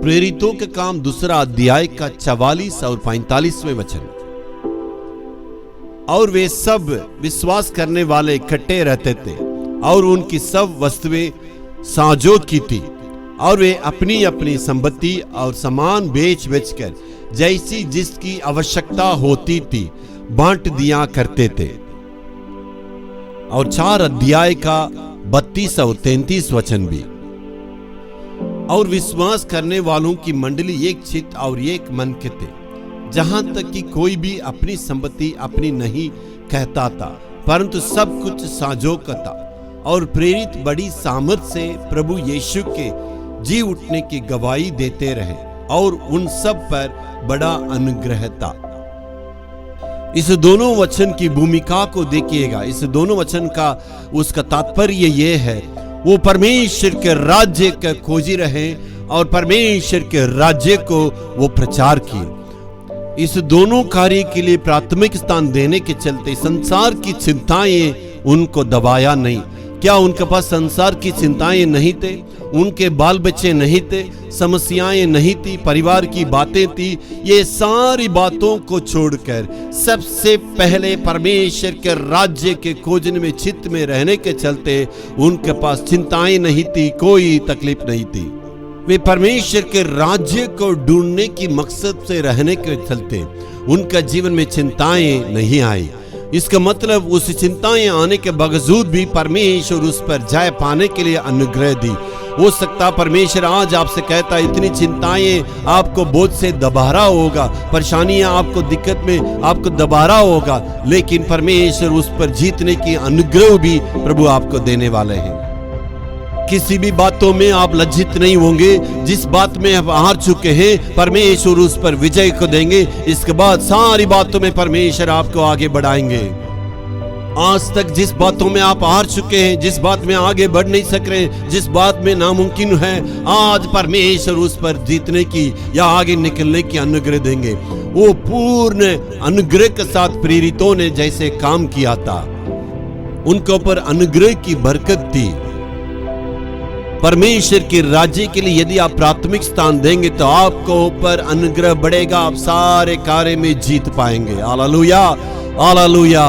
प्रेरितों के काम दूसरा अध्याय का 44 और 45वें वचन। और वे सब विश्वास करने वाले इकट्ठे रहते थे और उनकी सब वस्तुएं साझों की थी, और वे अपनी अपनी संपत्ति और सामान बेच बेचकर जैसी जिसकी आवश्यकता होती थी बांट दिया करते थे। और 4 अध्याय का 32 और 33 वचन भी। और विश्वास करने वालों की मंडली एक चित्त और एक मन के थे, जहां तक कि कोई भी अपनी संपत्ति अपनी नहीं कहता था, परंतु सब कुछ साझों का था। और प्रेरित बड़ी सामर्थ से प्रभु यीशु के जी उठने की गवाही देते रहे, और उन सब पर बड़ा अनुग्रह था। इस दोनों वचन की भूमिका को देखिएगा। इस दोनों वचन का उसका तात्पर्य ये है, वो परमेश्वर के राज्य का खोजी रहे और परमेश्वर के राज्य को वो प्रचार किए। इस दोनों कार्य के लिए प्राथमिक स्थान देने के चलते संसार की चिंताएं उनको दबाया नहीं। क्या उनके पास संसार की चिंताएं नहीं थे? उनके बाल बच्चे नहीं थे, समस्याएं नहीं थी, परिवार की बातें थी। ये सारी बातों को छोड़कर सबसे पहले परमेश्वर के राज्य के खोजने में चित्त में रहने के चलते उनके पास चिंताएं नहीं थी, कोई तकलीफ नहीं थी। वे परमेश्वर के राज्य को ढूंढने की मकसद से रहने के चलते उनका जीवन में चिंताएं नहीं आई। इसका मतलब उस चिंताएं आने के बावजूद भी परमेश्वर उस पर जय पाने के लिए अनुग्रह दी। हो सकता परमेश्वर आज आपसे कहता है, इतनी चिंताएं आपको बोझ से दबा रहा होगा, परेशानियां आपको दिक्कत में आपको दबा रहा होगा, लेकिन परमेश्वर उस पर जीतने की अनुग्रह भी प्रभु आपको देने वाले हैं। किसी भी बातों में आप लज्जित नहीं होंगे। जिस बात में आप हार चुके हैं परमेश्वर उस पर विजय को देंगे। इसके बाद सारी बातों में परमेश्वर आपको आगे बढ़ाएंगे। आज तक जिस बातों में आप हार चुके हैं, जिस बात में आगे बढ़ नहीं सक रहे, जिस बात में नामुमकिन है, आज परमेश्वर उस पर जीतने की या आगे निकलने की अनुग्रह देंगे। वो पूर्ण अनुग्रह के साथ प्रेरितों ने जैसे काम किया था, उनके ऊपर अनुग्रह की बरकत थी। परमेश्वर के राज्य के लिए यदि आप प्राथमिक स्थान देंगे तो आपको ऊपर अनुग्रह बढ़ेगा, आप सारे कार्य में जीत पाएंगे। Hallelujah, hallelujah.